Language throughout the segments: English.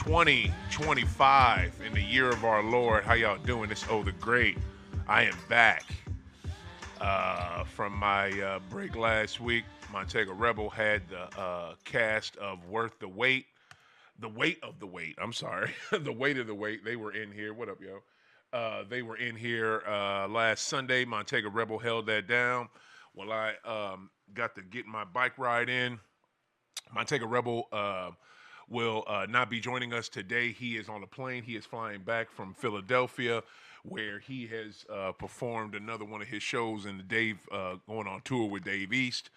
2025 in the year of our Lord. How y'all doing? It's OThaGreat. I am back from my break last week. Montega Rebel had the cast of Worth the Wait. The weight of the weight. I'm sorry. The weight of the weight. They were in here. What up, yo? They were in here last Sunday. Montega Rebel held that down. Well, I got to get my bike ride in. Montega Rebel will not be joining us today. He is on a plane. He is flying back from Philadelphia, where he has performed another one of his shows in the going on tour with Dave East,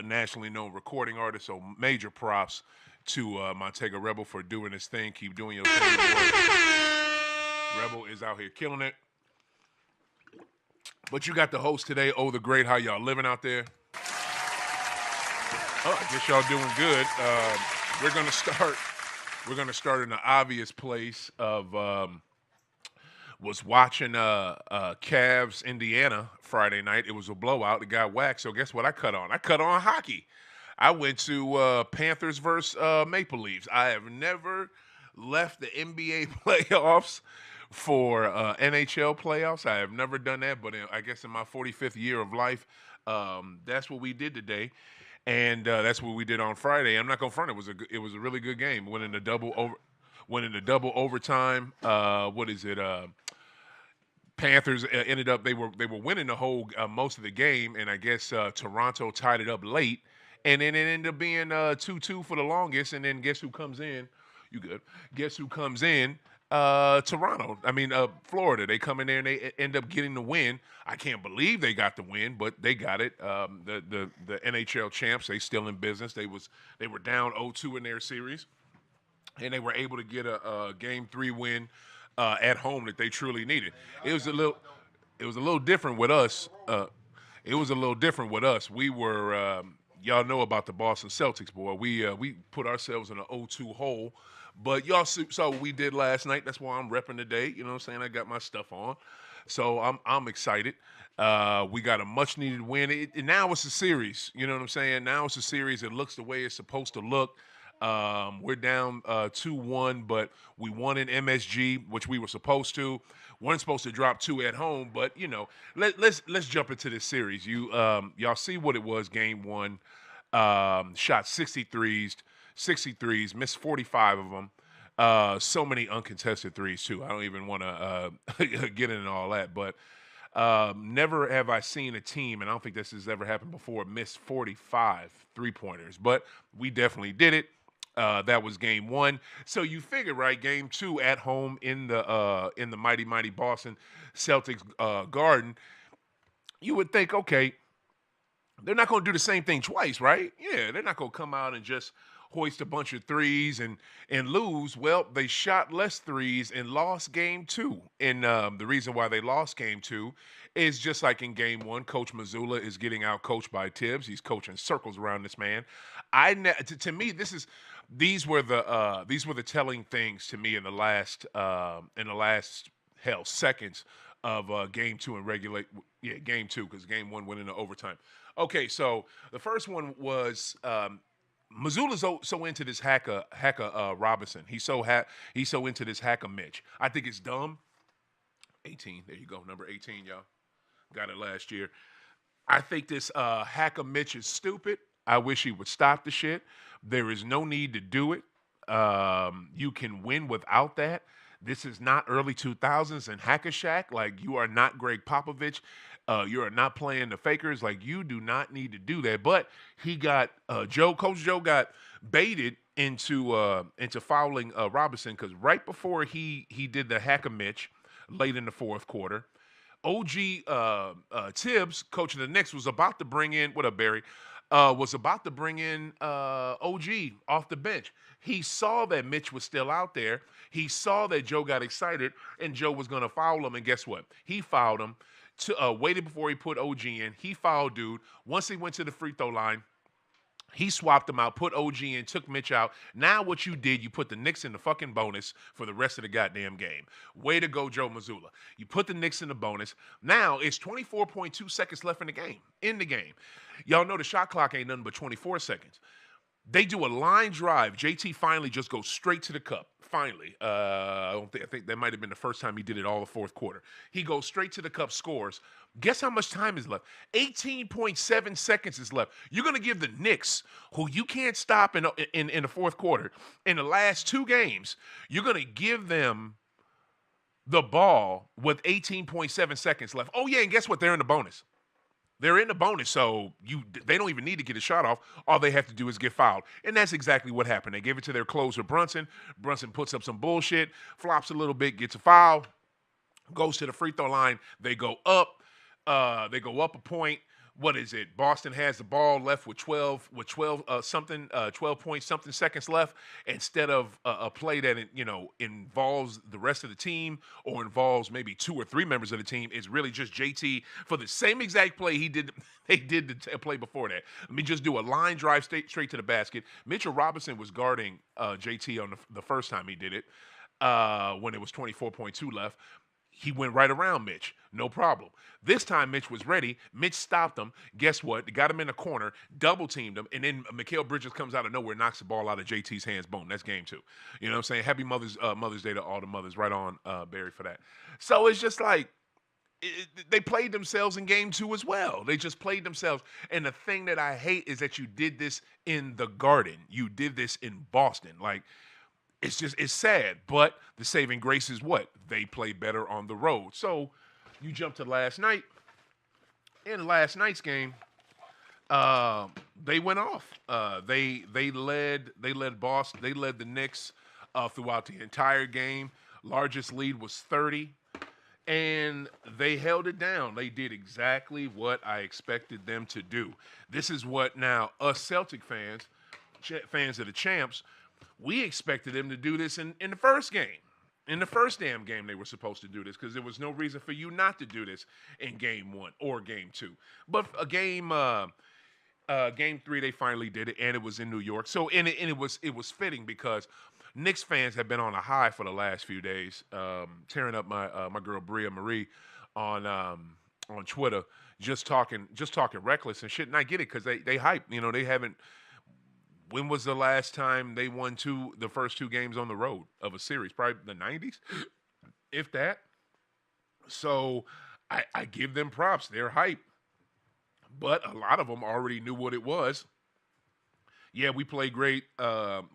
nationally known recording artist. So major props to Montega Rebel for doing his thing. Keep doing your thing. Rebel is out here killing it. But you got the host today, OThaGreat. How y'all living out there? Oh, I guess y'all doing good. We're gonna start. We're gonna start in the obvious place of was watching Cavs Indiana Friday night. It was a blowout. It got whacked. So guess what? I cut on. I cut on hockey. I went to Panthers versus Maple Leafs. I have never left the NBA playoffs for NHL playoffs. I have never done that, but I guess in my 45th year of life, that's what we did today. And that's what we did on Friday. I'm not gonna front. It was a really good game. Went into double overtime. What is it? Panthers ended up they were winning the whole most of the game, and I guess Toronto tied it up late, and then it ended up being 2-2 for the longest. And then guess who comes in? You good? Guess who comes in? Florida. They come in there and they end up getting the win. I can't believe they got the win, but they got it. The NHL champs, they still in business. They were down 0-2 in their series, and they were able to get a Game 3 win at home that they truly needed. It was a little different with us. We were y'all know about the Boston Celtics, boy. We put ourselves in an 0-2 hole. But y'all saw what we did last night. That's why I'm repping today. You know what I'm saying? I got my stuff on. So I'm excited. We got a much-needed win. Now it's a series. You know what I'm saying? Now it's a series. It looks the way it's supposed to look. We're down 2-1, but we won in MSG, which we were supposed to. Weren't supposed to drop 2 at home, but, you know, let's jump into this series. Y'all see what it was, Game 1. Shot 63s, missed 45 of them. So many uncontested threes, too. I don't even want to get into all that. But never have I seen a team, and I don't think this has ever happened before, miss 45 three-pointers. But we definitely did it. That was Game 1. So you figure, right, Game 2 at home in the mighty, mighty Boston Celtics Garden, you would think, okay, they're not going to do the same thing twice, right? Yeah, they're not going to come out and just hoist a bunch of threes and lose. Well, they shot less threes and lost Game 2. And the reason why they lost Game 2 is just like in Game 1, Coach Mazzulla is getting out coached by Tibbs. He's coaching circles around this man. To me, these were the telling things to me in the last seconds of Game 2 and Game 2, because Game 1 went into overtime. Okay, so the first one was Missoula's so into this hacker Robinson. He's so into this hacker Mitch. I think it's dumb. 18, there you go, number 18, y'all. Got it last year. I think this hacker Mitch is stupid. I wish he would stop the shit. There is no need to do it. You can win without that. This is not early 2000s and Hacker Shack. Like, you are not Greg Popovich. You are not playing the fakers. Like, you do not need to do that. But he got Coach Joe got baited into fouling Robinson, because right before he did the hacker Mitch late in the fourth quarter, OG Tibbs, coach of the Knicks, was about to bring in, what up, Barry? Was about to bring in OG off the bench. He saw that Mitch was still out there. He saw that Joe got excited and Joe was going to foul him. And guess what? He fouled him. Waited before he put OG in. He fouled dude. Once he went to the free throw line, he swapped him out, put OG in, took Mitch out. Now what you did, you put the Knicks in the fucking bonus for the rest of the goddamn game. Way to go, Joe Mazzulla. You put the Knicks in the bonus. Now it's 24.2 seconds left in the game. Y'all know the shot clock ain't nothing but 24 seconds. They do a line drive. JT finally just goes straight to the cup. finally. I think that might have been the first time he did it all the fourth quarter. He goes straight to the cup, scores. Guess how much time is left? 18.7 seconds is left. You're going to give the Knicks, who you can't stop in the fourth quarter, in the last two games, you're going to give them the ball with 18.7 seconds left. Oh, yeah, and guess what? They're in the bonus. They're in the bonus, so they don't even need to get a shot off. All they have to do is get fouled. And that's exactly what happened. They gave it to their closer, Brunson. Brunson puts up some bullshit, flops a little bit, gets a foul, goes to the free throw line. They go up. They go up a point. What is it? Boston has the ball left with 12 point something seconds left. Instead of a play that involves the rest of the team or involves maybe two or three members of the team, it's really just JT for the same exact play they did the play before that. Let me just do a line drive straight to the basket. Mitchell Robinson was guarding JT on the first time he did it when it was 24.2 left. He went right around Mitch. No problem. This time, Mitch was ready. Mitch stopped him. Guess what? They got him in the corner, double-teamed him, and then Mikal Bridges comes out of nowhere, knocks the ball out of JT's hands. Boom. That's game two. You know what I'm saying? Happy Mother's Day to all the mothers. Right on, Barry, for that. So it's just like they played themselves in game two as well. They just played themselves. And the thing that I hate is that you did this in the Garden. You did this in Boston. Like, it's sad, but the saving grace is what? They play better on the road. So you jump to last night. In last night's game, they went off. They led Boston. They led the Knicks throughout the entire game. Largest lead was 30, and they held it down. They did exactly what I expected them to do. This is what now us Celtic fans of the champs. We expected them to do this in the first game. In the first damn game, they were supposed to do this because there was no reason for you not to do this in game one or game two. But game three, they finally did it, and it was in New York. So it was fitting because Knicks fans have been on a high for the last few days, tearing up my girl Bria Marie on Twitter, just talking reckless and shit. And I get it because they hype. They haven't. When was the last time they won the first two games on the road of a series? Probably the 90s, if that. So I give them props. They're hype. But a lot of them already knew what it was. Yeah, we play great.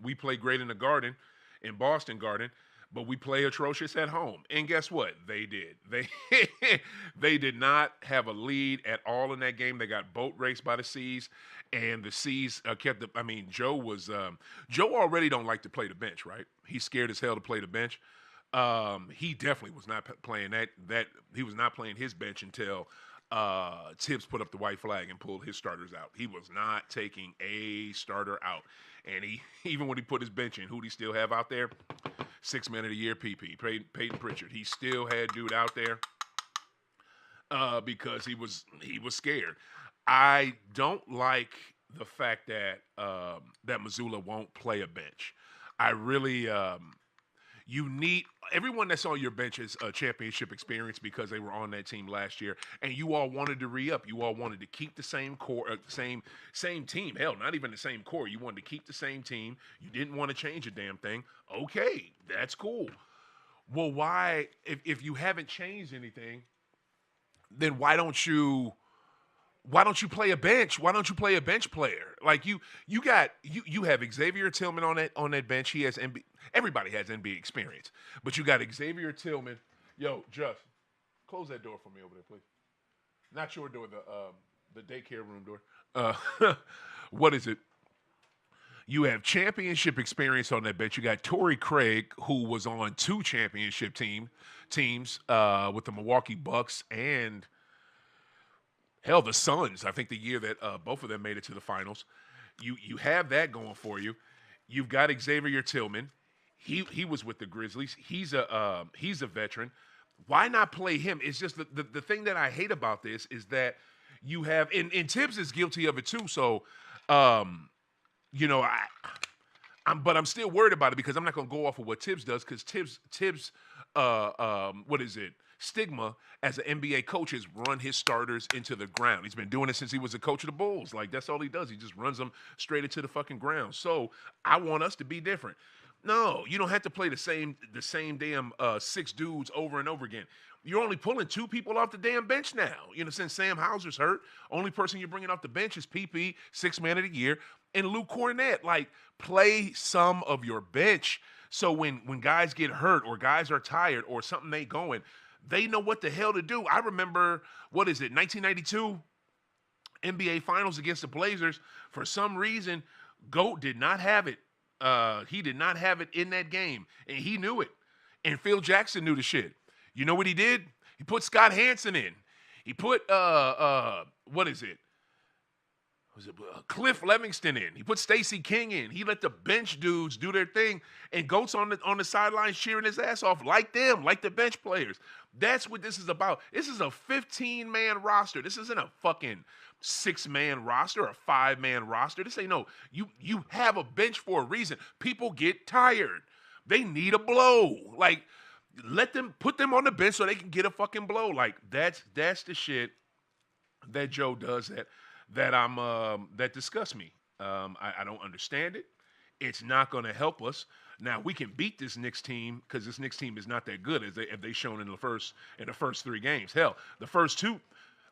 We play great in the Garden, in Boston Garden, but we play atrocious at home. And guess what? They did. They did not have a lead at all in that game. They got boat raced by the Seas. And the Seas Joe already don't like to play the bench, right? He's scared as hell to play the bench. He definitely was not playing that. He was not playing his bench until Tibbs put up the white flag and pulled his starters out. He was not taking a starter out. And even when he put his bench in, who'd he still have out there? 6 Man of the Year, PP, Peyton Pritchard. He still had dude out there because he was scared. I don't like the fact that Mazzulla won't play a bench. I really you need everyone that's on your bench is a championship experience because they were on that team last year, and you all wanted to re-up. You all wanted to keep the same core, same team. Hell, not even the same core. You wanted to keep the same team. You didn't want to change a damn thing. Okay, that's cool. Well, why, if you haven't changed anything, then why don't you play a bench? Why don't you play a bench player? Like you have Xavier Tillman on that bench. He has everybody has NBA experience, but you got Xavier Tillman. Yo, Just close that door for me over there, please. Not your door, the daycare room door. What is it? You have championship experience on that bench. You got Torrey Craig, who was on two championship teams with the Milwaukee Bucks and hell, the Suns. I think the year that both of them made it to the finals. You have that going for you. You've got Xavier Tillman. He was with the Grizzlies. He's a veteran. Why not play him? It's just the thing that I hate about this is that you have and Tibbs is guilty of it too. So but I'm still worried about it because I'm not going to go off of what Tibbs does because Tibbs stigma as an NBA coach is run his starters into the ground. He's been doing it since he was a coach of the Bulls. Like, that's all he does. He just runs them straight into the fucking ground. So I want us to be different. No, you don't have to play the same damn six dudes over and over again. You're only pulling two people off the damn bench now. You know, since Sam Hauser's hurt, only person you're bringing off the bench is PP, six man of the year, and Luke Cornett. Like, play some of your bench so when guys get hurt or guys are tired or something ain't going, they know what the hell to do. I remember, what is it, 1992 NBA Finals against the Blazers. For some reason, Goat did not have it. He did not have it in that game, and he knew it. And Phil Jackson knew the shit. You know what he did? He put Scott Hansen in. He put what is it? Was it Cliff Levingston in? He put Stacey King in. He let the bench dudes do their thing, and Goat's on the sidelines cheering his ass off like them, like the bench players. That's what this is about. This is a 15-man roster. This isn't a fucking 6-man roster, a 5-man roster. This ain't no. You have a bench for a reason. People get tired. They need a blow. Like, put them on the bench so they can get a fucking blow. Like, that's the shit that Joe does that disgusts me. I don't understand it. It's not going to help us. Now, we can beat this Knicks team because this Knicks team is not that good as they've shown in the first 3 games. Hell, the first 2,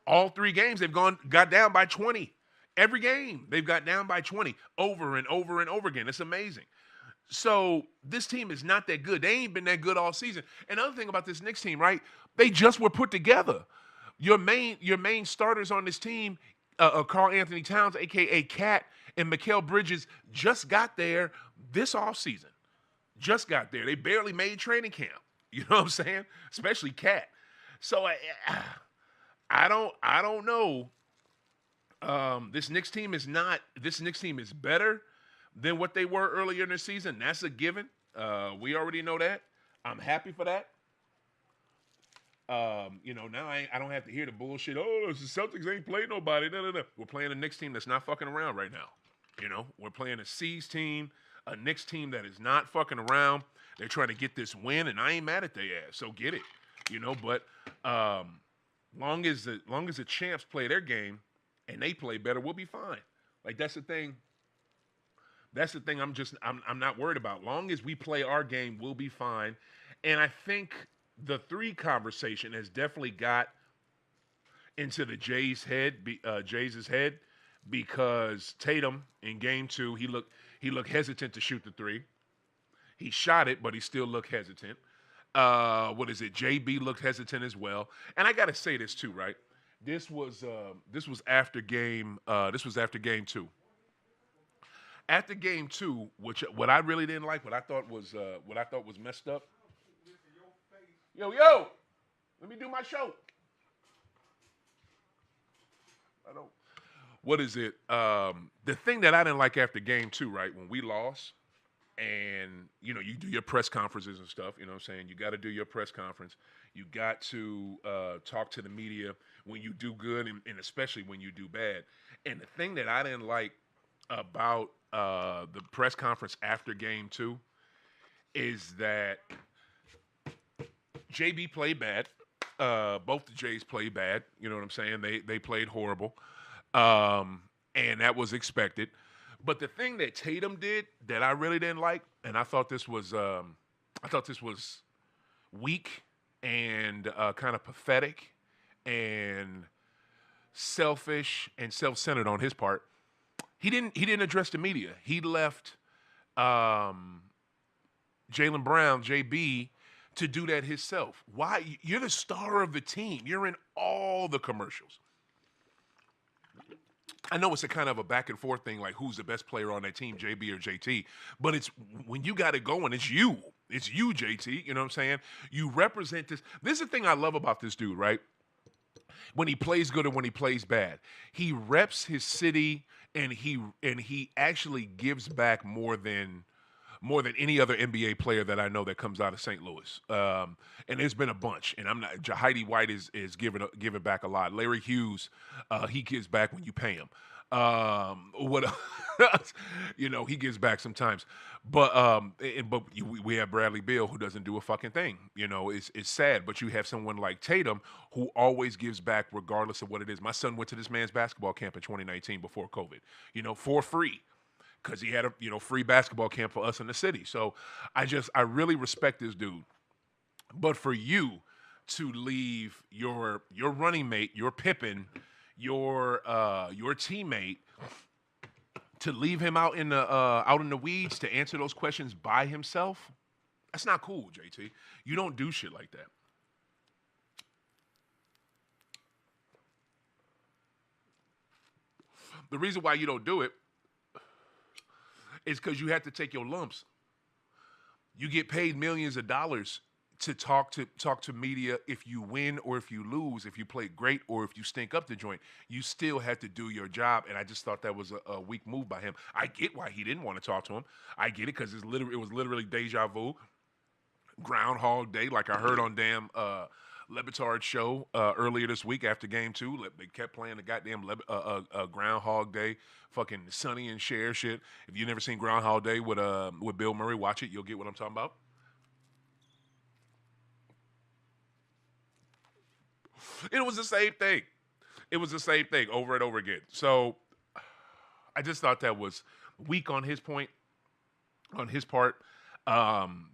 all 3 games they've got down by 20. Every game they've got down by 20 over and over and over again. It's amazing. So this team is not that good. They ain't been that good all season. Another thing about this Knicks team, right? They just were put together. Your main starters on this team, Karl Anthony Towns, a.k.a. Cat, and Mikal Bridges, just got there this offseason. Just got there. They barely made training camp. You know what I'm saying? Especially Cat. So I don't know. This Knicks team is better than what they were earlier in the season. That's a given. We already know that. I'm happy for that. Now I don't have to hear the bullshit. Oh, the Celtics ain't playing nobody. No. We're playing a Knicks team that's not fucking around right now. We're playing a C's team, a Knicks team that is not fucking around. They're trying to get this win, and I ain't mad at their ass. So get it. But long as the champs play their game and they play better, we'll be fine. Like, that's the thing. That's the thing I'm not worried about. Long as we play our game, we'll be fine. And I think the 3 conversation has definitely got into the Jays' head because Tatum in game 2, he looked hesitant to shoot the 3. He shot it, but he still looked hesitant. JB looked hesitant as well. And I gotta say this too, right? This was after game 2. After game 2, what I really didn't like, what I thought was messed up. Yo, let me do my show. I don't. What is it? The thing that I didn't like after game 2, right? When we lost, and you do your press conferences and stuff. You know what I'm saying? You got to do your press conference. You got to talk to the media when you do good, and especially when you do bad. And the thing that I didn't like about the press conference after game 2 is that JB played bad. Both the Jays played bad. You know what I'm saying? They played horrible. And that was expected. But the thing that Tatum did that I really didn't like, and I thought this was weak and kind of pathetic and selfish and self-centered on his part. He didn't address the media. He left Jaylen Brown, JB, to do that himself. Why? You're the star of the team. You're in all the commercials. I know it's a kind of a back and forth thing, like who's the best player on that team, JB or JT. But it's when you got it going, it's you. It's you, JT. You know what I'm saying? You represent this. This is the thing I love about this dude, right? When he plays good and when he plays bad, he reps his city and he actually gives back more than any other NBA player that I know that comes out of St. Louis. And there's been a bunch. And I'm not. Heidi White is giving back a lot. Larry Hughes, he gives back when you pay him. What else? He gives back sometimes. But we have Bradley Beal who doesn't do a fucking thing. It's sad. But you have someone like Tatum who always gives back regardless of what it is. My son went to this man's basketball camp in 2019 before COVID. For free. because he had a free basketball camp for us in the city. So I really respect this dude. But for you to leave your running mate, your Pippen, your teammate, to leave him out in the weeds to answer those questions by himself, that's not cool, JT. You don't do shit like that. The reason why you don't do it is because you have to take your lumps. You get paid millions of dollars to talk to media if you win or if you lose, if you play great or if you stink up the joint. You still have to do your job, and I just thought that was a weak move by him. I get why he didn't want to talk to him. I get it because it was literally deja vu, Groundhog Day, like I heard on damn Lebitard's show earlier this week after Game 2. They kept playing the goddamn Groundhog Day, fucking Sonny and Cher shit. If you've never seen Groundhog Day with Bill Murray, watch it. You'll get what I'm talking about. It was the same thing. It was the same thing over and over again. So I just thought that was weak on his point, on his part.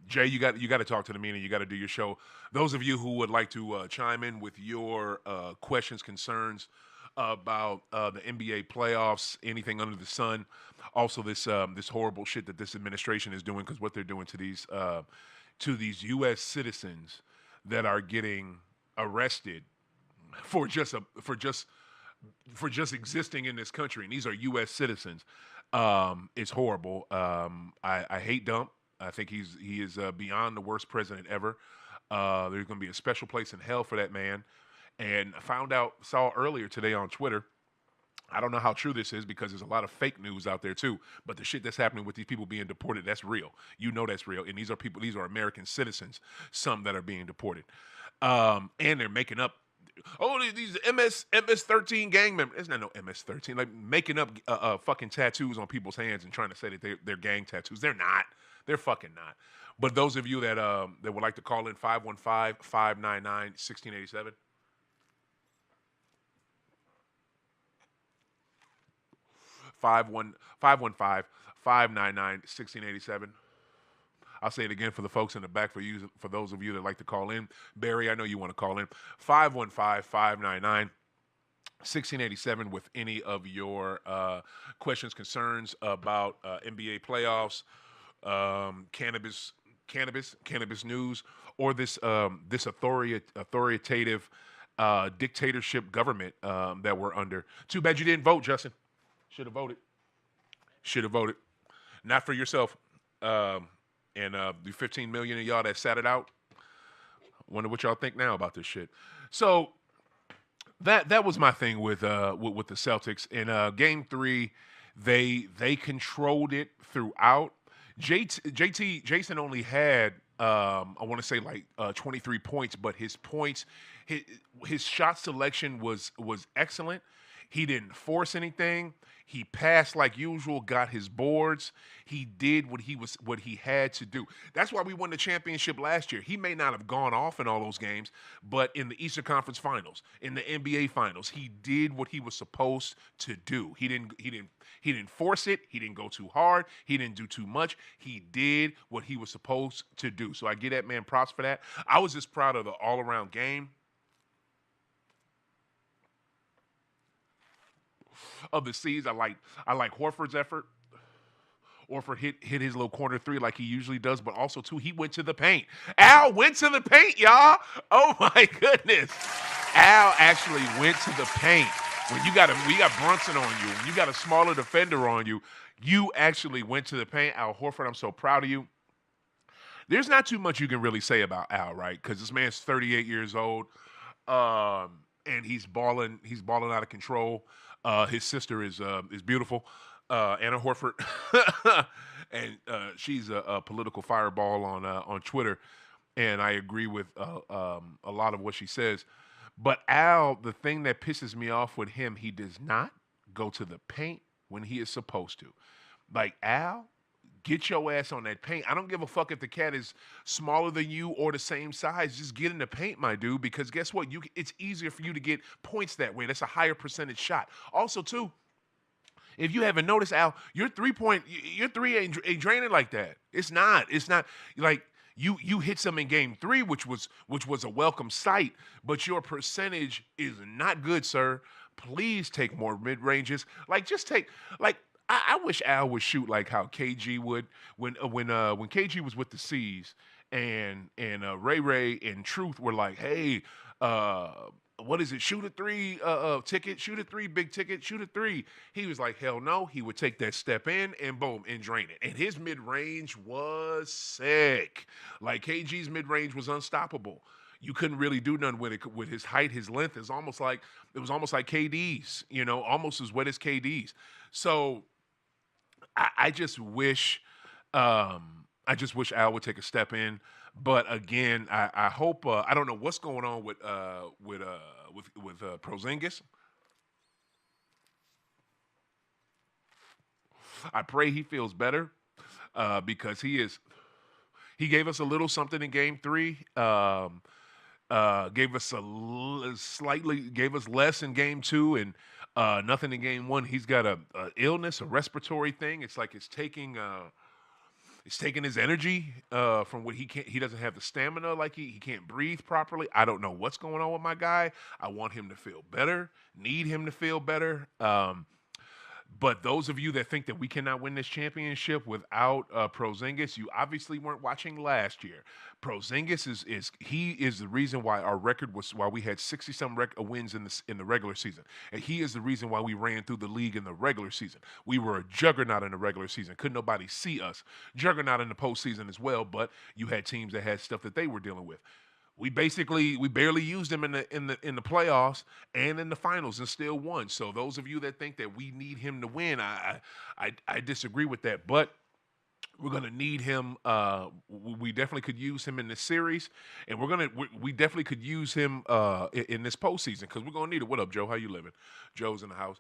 Jay, you got to talk to the media. You got to do your show. Those of you who would like to chime in with your questions, concerns about the NBA playoffs, anything under the sun, also this horrible shit that this administration is doing, because what they're doing to these U.S. citizens that are getting arrested for just existing in this country, and these are U.S. citizens. It's horrible. I hate Dump. I think he is beyond the worst president ever. There's going to be a special place in hell for that man. And I saw earlier today on Twitter, I don't know how true this is because there's a lot of fake news out there too, but the shit that's happening with these people being deported, that's real. You know that's real. And these are American citizens, some that are being deported. And they're making up, these MS-13 gang members. It's not no MS-13. Like making up fucking tattoos on people's hands and trying to say that they're gang tattoos. They're not. They're fucking not. But those of you that would like to call in, 515-599-1687. 515-599-1687. I'll say it again for the folks in the back, for those of you that like to call in. Barry, I know you want to call in. 515-599-1687 with any of your questions, concerns about NBA playoffs, cannabis news, or this authoritative dictatorship government that we're under. Too bad you didn't vote, Justin. Should have voted. Not for yourself. And the 15 million of y'all that sat it out. Wonder what y'all think now about this shit. So that was my thing with the Celtics. In Game 3, they controlled it throughout. Jason only had I want to say like 23 points, but his shot selection was excellent. He didn't force anything. He passed like usual, got his boards. He did what he had to do. That's why we won the championship last year. He may not have gone off in all those games, but in the Eastern Conference Finals, in the NBA Finals, he did what he was supposed to do. He didn't force it. He didn't go too hard. He didn't do too much. He did what he was supposed to do. So I give that man props for that. I was just proud of the all-around game of the seas. I like Horford's effort. Horford hit his little corner three like he usually does, but also too, he went to the paint. Al went to the paint, y'all. Oh my goodness. Al actually went to the paint. When you got Brunson on you, when you got a smaller defender on you, you actually went to the paint. Al Horford, I'm so proud of you. There's not too much you can really say about Al, right? Because this man's 38 years old, and he's balling out of control. His sister is beautiful, Anna Horford, and she's a political fireball on Twitter, and I agree with a lot of what she says. But Al, the thing that pisses me off with him, he does not go to the paint when he is supposed to. Like, Al, get your ass on that paint. I don't give a fuck if the cat is smaller than you or the same size. Just get in the paint, my dude, because guess what? It's easier for you to get points that way. That's a higher percentage shot. Also, too, If you haven't noticed, Al, your three ain't draining like that. It's not. It's not like you hit some in game three, which was a welcome sight, but your percentage is not good, sir. Please take more mid ranges. Like just take like I wish Al would shoot like how KG would when KG was with the C's and Ray Ray and Truth were like, hey, uh what is it? Shoot a three ticket, shoot a three big ticket, shoot a three. He was like, hell no. He would take that step in and boom and drain it. And his mid range was sick. Like KG's mid range was unstoppable. You couldn't really do nothing with it with his height, his length. It was almost like KD's, almost as wet as KD's. So I just wish Al would take a step in. But again, I hope I don't know what's going on with Prozingis. I pray he feels better because he gave us a little something in game three. Gave us slightly gave us less in game two and nothing in game one. He's got a illness, a respiratory thing. It's like it's taking his energy from what he can't. He doesn't have the stamina, like he can't breathe properly. I don't know what's going on with my guy. I want him to feel better. Need him to feel better. But those of you that think that we cannot win this championship without Prozingis, you obviously weren't watching last year. Prozingis is the reason why our record was why we had 60-some wins in the regular season, and he is the reason why we ran through the league in the regular season. We were a juggernaut in the regular season. Couldn't nobody see us. Juggernaut in the postseason as well, but you had teams that had stuff that they were dealing with. We barely used him in the playoffs and in the finals and still won. So those of you that think that we need him to win, I disagree with that. But we're gonna need him. We definitely could use him in this series, and we definitely could use him in this postseason because we're gonna need it. What up, Joe? How you living? Joe's in the house.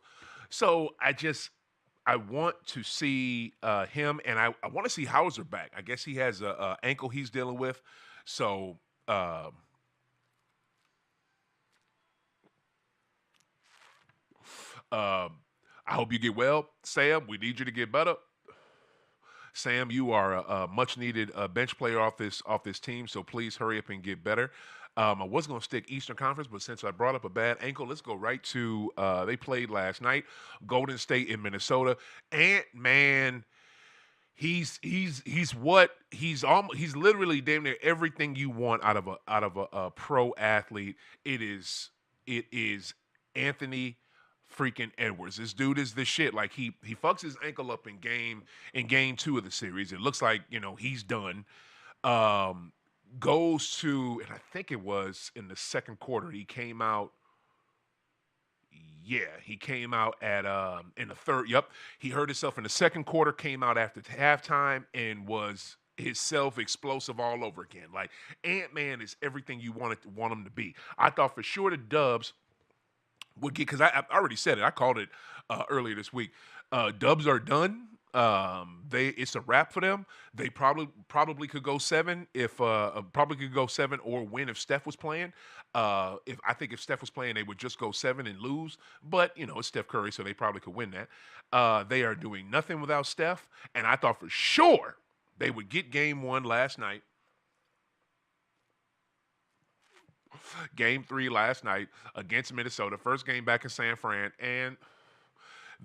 So I want to see him, and I want to see Hauser back. I guess he has a ankle he's dealing with. So. Uh, I hope you get well, Sam. We need you to get better. Sam, you are a much needed bench player off this team, so please hurry up and get better. I was going to stick Eastern Conference, but since I brought up a bad ankle, let's go right to they played last night, Golden State in Minnesota. Ant-Man, he's literally damn near everything you want out of a pro athlete. It is Anthony freaking Edwards. This dude is the shit. Like he fucks his ankle up in game two of the series. It looks like he's done. Goes to, and I think it was in the second quarter. He came out. Yeah, he came out at in the third. Yep, he hurt himself in the second quarter. Came out after halftime and was himself explosive all over again. Like Ant-Man is everything you want him to be. I thought for sure the Dubs would get, because I already said it. I called it earlier this week. Dubs are done. It's a wrap for them. They probably could go seven or win if Steph was playing. If Steph was playing, they would just go seven and lose. But it's Steph Curry, so they probably could win that. They are doing nothing without Steph, and I thought for sure they would get game one last night. Game three last night against Minnesota. First game back in San Fran, and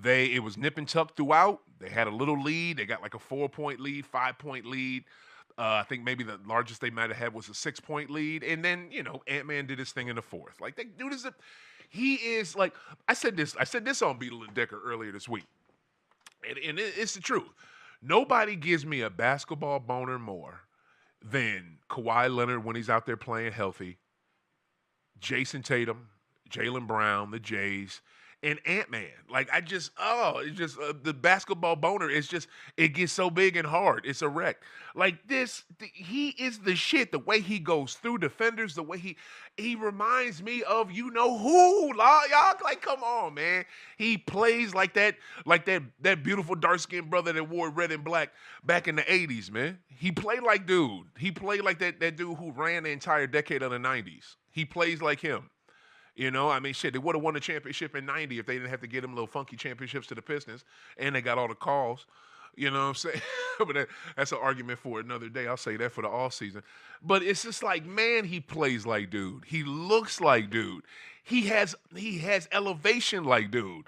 it was nip and tuck throughout. They had a little lead. They got like a 4-point lead, 5-point lead. I think maybe the largest they might have had was a 6-point lead. And then, Ant-Man did his thing in the fourth. Like, that dude he is like, I said this on Beetle and Decker earlier this week. And it's the truth. Nobody gives me a basketball boner more than Kawhi Leonard when he's out there playing healthy, Jason Tatum, Jaylen Brown, the Jays, and Ant-Man. Like, the basketball boner is just, it gets so big and hard. It's a wreck. Like he is the shit. The way he goes through defenders, the way he reminds me of who. Y'all, like, come on, man. He plays like that beautiful dark-skinned brother that wore red and black back in the 80s, man. He played like dude. He played like that dude who ran the entire decade of the 90s. He plays like him. You know, I mean, shit, they would have won the championship in '90 if they didn't have to get them little funky championships to the Pistons, and they got all the calls. You know what I'm saying? But that's an argument for another day. I'll say that for the all season. But it's just like, man, he plays like dude. He looks like dude. He has elevation like dude.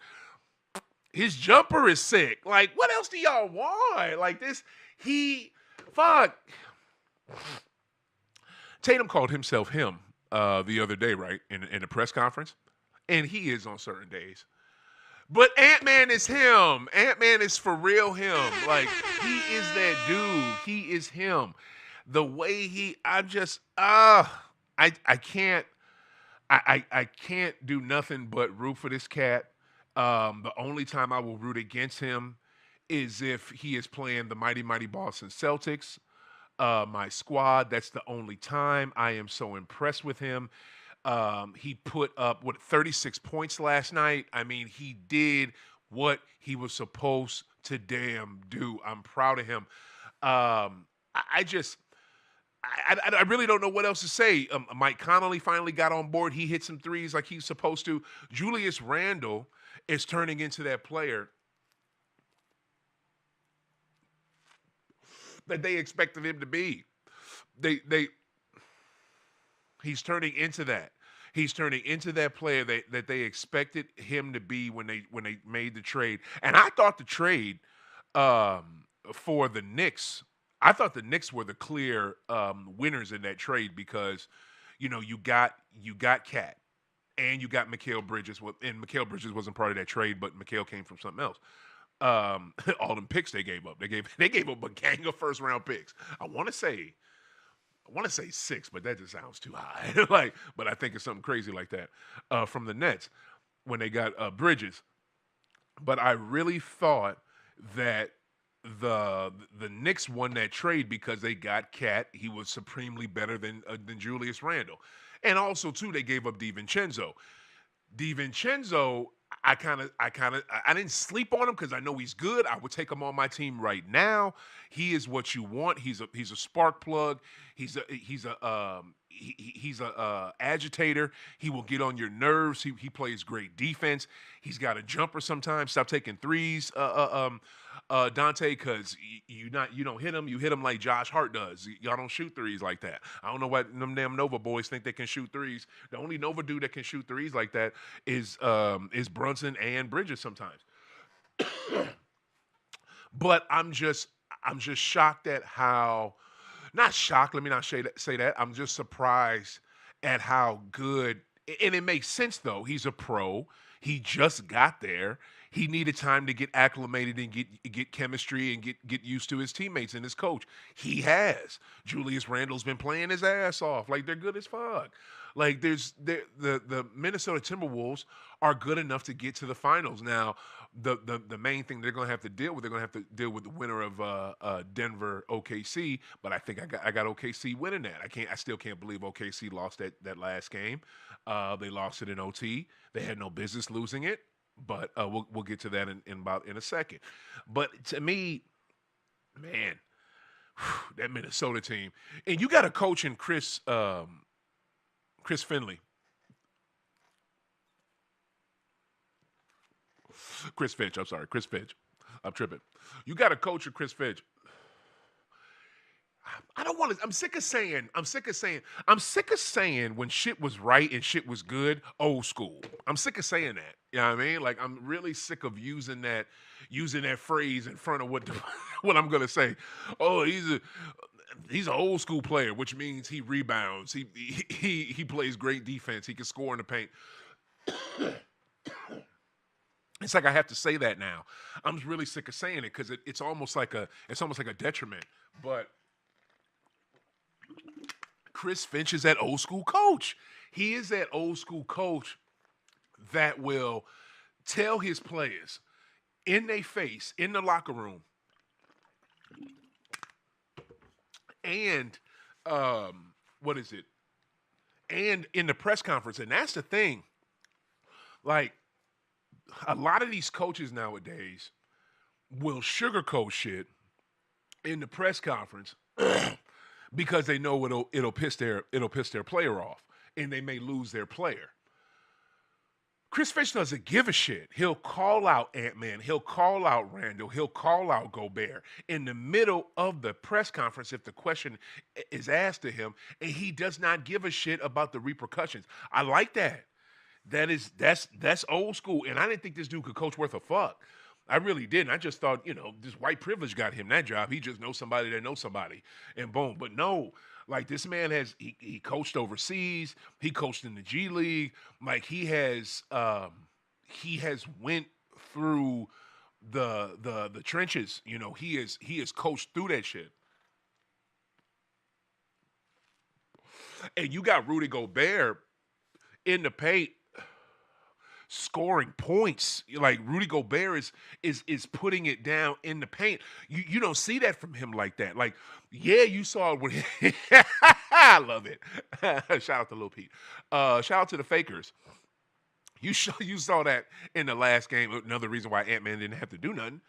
His jumper is sick. Like, what else do y'all want? Like this, he fuck. Tatum called himself him the other day, right, in the press conference, and he is on certain days. But Ant-Man is him. Ant-Man is for real him. Like, he is that dude. He is him. The way I can't, I can't do nothing but root for this cat. The only time I will root against him is if he is playing the mighty, mighty Boston Celtics, my squad. That's the only time. I am so impressed with him. He put up 36 points last night. I mean, he did what he was supposed to damn do. I'm proud of him. I just I really don't know what else to say. Mike Conley finally got on board. He hit some threes like he's supposed to. Julius Randle is turning into that player that they expected him to be. They He's turning into that. He's turning into that player that they expected him to be when they made the trade. And I thought the trade for the Knicks, I thought the Knicks were the clear winners in that trade because, you know, you got Cat and you got Mikal Bridges. And Mikal Bridges wasn't part of that trade, but Mikal came from something else. All them picks they gave up. They gave up a gang of first round picks. I want to say 6, but that just sounds too high. But I think it's something crazy like that from the Nets when they got Bridges. But I really thought that the Knicks won that trade because they got Cat. He was supremely better than Julius Randle, and also too they gave up DiVincenzo. DiVincenzo, I didn't sleep on him because I know he's good. I would take him on my team right now. He is what you want. He's a spark plug. He's a agitator. He will get on your nerves. He plays great defense. He's got a jumper sometimes. Stop taking threes, Dante, because you don't hit him. You hit him like Josh Hart does. Y'all don't shoot threes like that. I don't know why them damn Nova boys think they can shoot threes. The only Nova dude that can shoot threes like that is Brunson and Bridges sometimes. But I'm just shocked at how, not shocked, let me not say that. I'm just surprised at how good, and it makes sense though. He's a pro. He just got there. He needed time to get acclimated and get chemistry and get used to his teammates and his coach. He has. Julius Randle's been playing his ass off. Like, they're good as fuck. Like, the Minnesota Timberwolves are good enough to get to the finals. Now, the main thing they're going to have to deal with, the winner of Denver OKC. But I think I got OKC winning that. I still can't believe OKC lost that last game. They lost it in OT. They had no business losing it. But we'll get to that in a second. But to me, man, that Minnesota team, and you got a coach in Chris Finley. Chris Finch. I'm sorry, Chris Finch. I'm tripping. You got a coach in Chris Finch. I don't want to. I'm sick of saying when shit was right and shit was good, old school. I'm sick of saying that. You know what I mean? Like, I'm really sick of using that phrase in front of what what I'm gonna say. Oh, he's an old school player, which means he rebounds. He plays great defense. He can score in the paint. It's like I have to say that now. I'm really sick of saying it because it's almost like a detriment. But Chris Finch is that old school coach. He is that old school coach that will tell his players in their face, in the locker room, and and in the press conference. And that's the thing. Like, a lot of these coaches nowadays will sugarcoat shit in the press conference because they know it'll piss their player off, and they may lose their player. Chris Finch doesn't give a shit. He'll call out Ant-Man. He'll call out Randall. He'll call out Gobert in the middle of the press conference if the question is asked to him, and he does not give a shit about the repercussions. I like that. That's old school, and I didn't think this dude could coach worth a fuck. I really didn't. I just thought, this white privilege got him that job. He just knows somebody that knows somebody, and boom. But no, like this man he coached overseas. He coached in the G League. Like he has went through the trenches. He has coached through that shit. And you got Rudy Gobert in the paint scoring points. Like Rudy Gobert is putting it down in the paint. You don't see that from him like that. Like, yeah, you saw it when I love it. Shout out to Lil Pete. Shout out to the Fakers. You saw that in the last game. Another reason why Ant-Man didn't have to do nothing.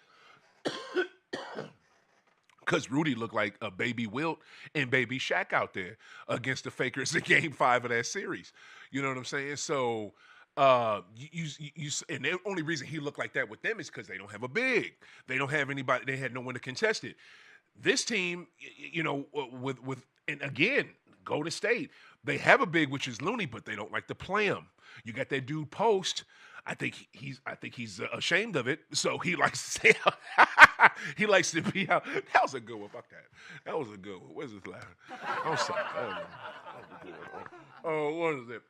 Because Rudy looked like a baby Wilt and baby Shaq out there against the Fakers in Game 5 of that series. You know what I'm saying? So, and the only reason he looked like that with them is because they don't have a big. They don't have anybody. They had no one to contest it. This team, and again, Golden State, they have a big, which is Looney, but they don't like to play him. You got that dude Post. I think he's ashamed of it, so he likes to say he likes to be out. That was a good one. Fuck that. That was a good one. Where's this laughing? I'm sorry. Oh, what is it?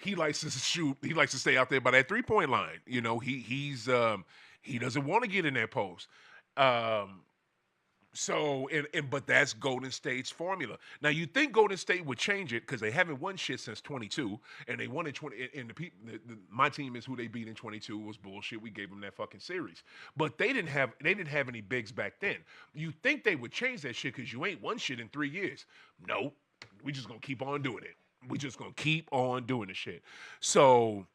He likes to shoot. He likes to stay out there by that 3-point line. He doesn't want to get in that post. But that's Golden State's formula. Now you think Golden State would change it because they haven't won shit since 22, and they won in 20. And my team is who they beat in 22 was bullshit. We gave them that fucking series, but they didn't have any bigs back then. You think they would change that shit because you ain't won shit in 3 years? No, we just gonna keep on doing it. We just gonna keep on doing the shit. So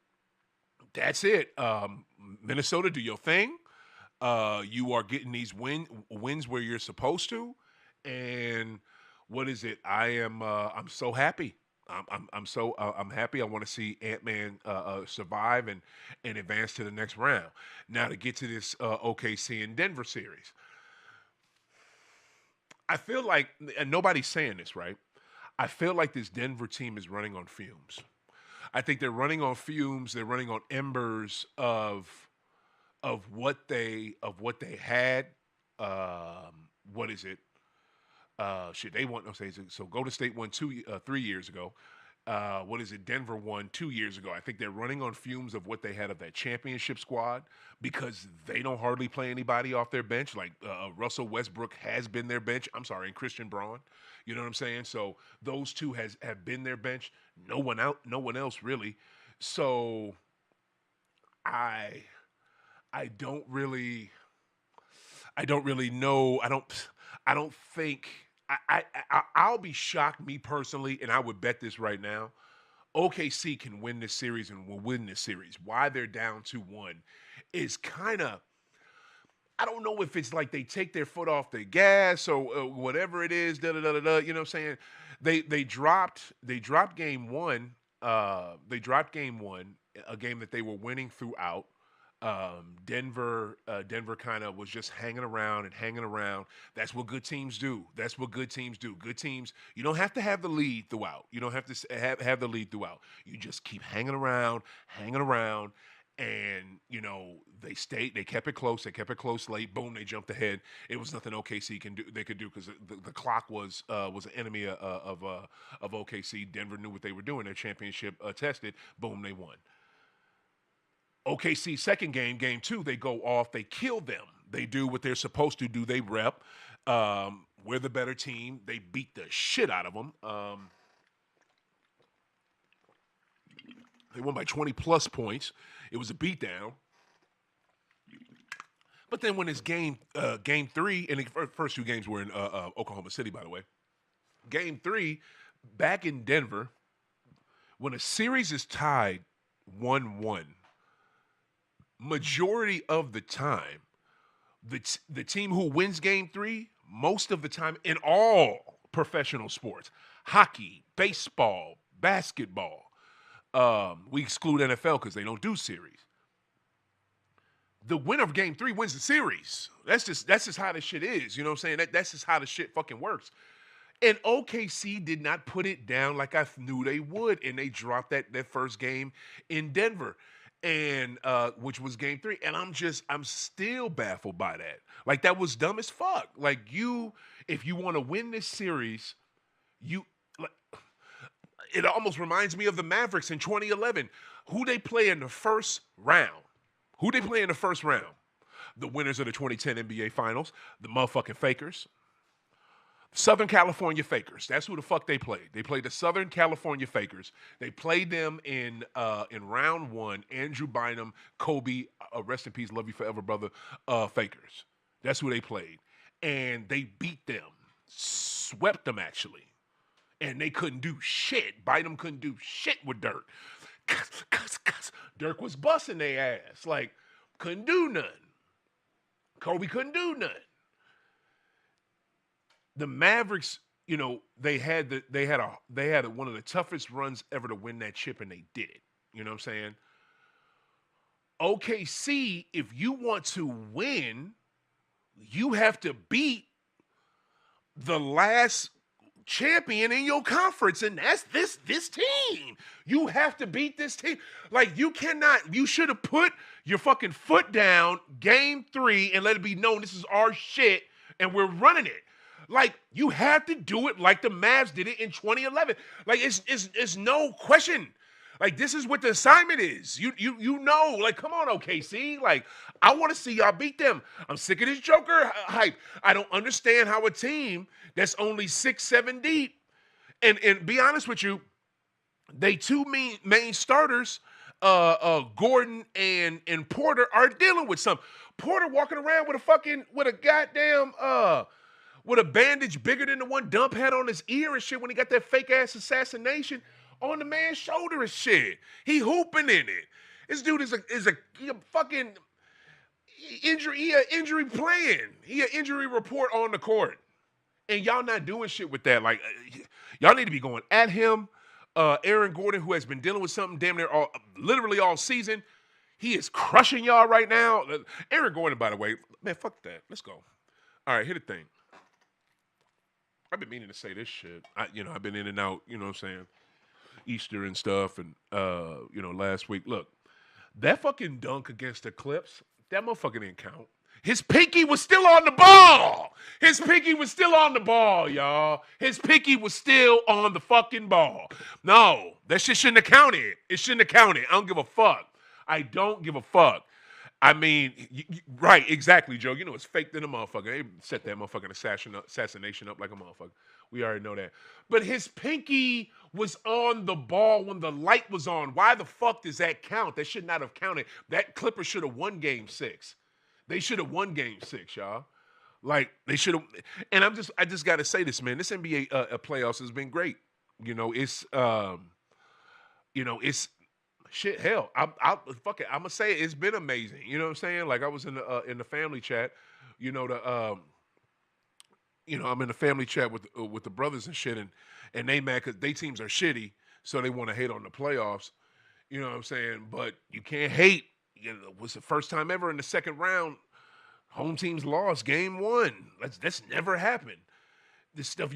that's it. Minnesota, do your thing. You are getting these wins where you're supposed to, and what is it? I'm so happy. I'm happy. I want to see Ant-Man survive and advance to the next round. Now to get to this OKC and Denver series, I feel like, and nobody's saying this, right? I feel like this Denver team is running on fumes. I think they're running on fumes. They're running on embers of what they had. What is it? They won. So Golden State won 3 years ago. What is it? Denver won 2 years ago. I think they're running on fumes of what they had of that championship squad because they don't hardly play anybody off their bench. Like Russell Westbrook has been their bench. I'm sorry, and Christian Braun. You know what I'm saying? So those two have been their bench. No one else really. So I don't really know. I don't think I'll be shocked, me personally, and I would bet this right now. OKC can win this series and will win this series. Why they're down 2-1 is kind of, I don't know if it's like they take their foot off the gas or whatever it is. You know what I'm saying? They dropped game one. They dropped game one, a game that they were winning throughout. Denver kind of was just hanging around. That's what good teams do. Good teams, you don't have to have the lead throughout. You don't have to have the lead throughout. You just keep hanging around, and they kept it close late. Boom, they jumped ahead. It was nothing OKC could do because the clock was an enemy of OKC. Denver knew what they were doing. Their championship tested. Boom, they won. OKC second game 2, they go off, they kill them. They do what they're supposed to do. They rep. We're the better team. They beat the shit out of them. They won by 20 plus points. It was a beatdown. But then when it's game 3, and the first 2 games were in Oklahoma City, by the way. Game 3, back in Denver, when a series is tied 1-1, majority of the time, the team who wins game 3, most of the time in all professional sports, hockey, baseball, basketball, We exclude NFL because they don't do series. The winner of game 3 wins the series. That's just how the shit is. You know what I'm saying? That's just how the shit fucking works. And OKC did not put it down like I knew they would, and they dropped that first game in Denver, and which was game 3. And I'm still baffled by that. Like, that was dumb as fuck. Like, if you want to win this series, like, it almost reminds me of the Mavericks in 2011. Who they play in the first round? Who they play in the first round? The winners of the 2010 NBA Finals, the motherfucking Fakers. Southern California Fakers. That's who the fuck they played. They played the Southern California Fakers. They played them in round 1. Andrew Bynum, Kobe, rest in peace, love you forever, brother, Fakers. That's who they played. And they beat them. Swept them, actually. And they couldn't do shit. Bynum couldn't do shit with Dirk. Dirk was busting their ass. Like, couldn't do nothing. Kobe couldn't do nothing. The Mavericks, you know, they had one of the toughest runs ever to win that chip, and they did it. You know what I'm saying? OKC, if you want to win, you have to beat the last champion in your conference, and that's this team. You have to beat this team. Like, you should have put your fucking foot down game 3 and let it be known this is our shit and we're running it. Like, you have to do it like the Mavs did it in 2011. Like, it's no question. Like, this is what the assignment is. You know, like, come on, OKC. Like, I want to see y'all beat them. I'm sick of this Joker hype. I don't understand how a team that's only 6-7 deep, and be honest with you, they two main starters, Gordon and Porter, are dealing with some. Porter walking around with a goddamn with a bandage bigger than the one Dump had on his ear and shit when he got that fake ass assassination on the man's shoulder and shit. He hooping in it. This dude is a fucking injury. He an injury playing. He an injury report on the court. And y'all not doing shit with that. Like, y'all need to be going at him. Aaron Gordon, who has been dealing with something damn near literally all season, he is crushing y'all right now. Aaron Gordon, by the way, man, fuck that. Let's go. All right, here the thing. I've been meaning to say this shit. I've been in and out, you know what I'm saying, Easter and stuff, and, last week. Look, that fucking dunk against the Clips, that motherfucker didn't count. His pinky was still on the ball. His pinky was still on the ball, y'all. His pinky was still on the fucking ball. No, that shit shouldn't have counted. It shouldn't have counted. I don't give a fuck. I don't give a fuck. I mean, right, exactly, Joe. You know, it's fake than a motherfucker. They set that motherfucking assassination up like a motherfucker. We already know that. But his pinky was on the ball when the light was on. Why the fuck does that count? That should not have counted. That Clippers should have won game 6. They should have won game 6, y'all. Like, they should have. And I just got to say this, man. This NBA playoffs has been great. It's shit, hell, fuck it. I'm gonna say it's been amazing. You know what I'm saying? Like, I was in the family chat. I'm in the family chat with the brothers and shit, and they mad because they teams are shitty, so they want to hate on the playoffs. You know what I'm saying? But you can't hate. It was the first time ever in the second round, home teams lost game 1. That's never happened. This stuff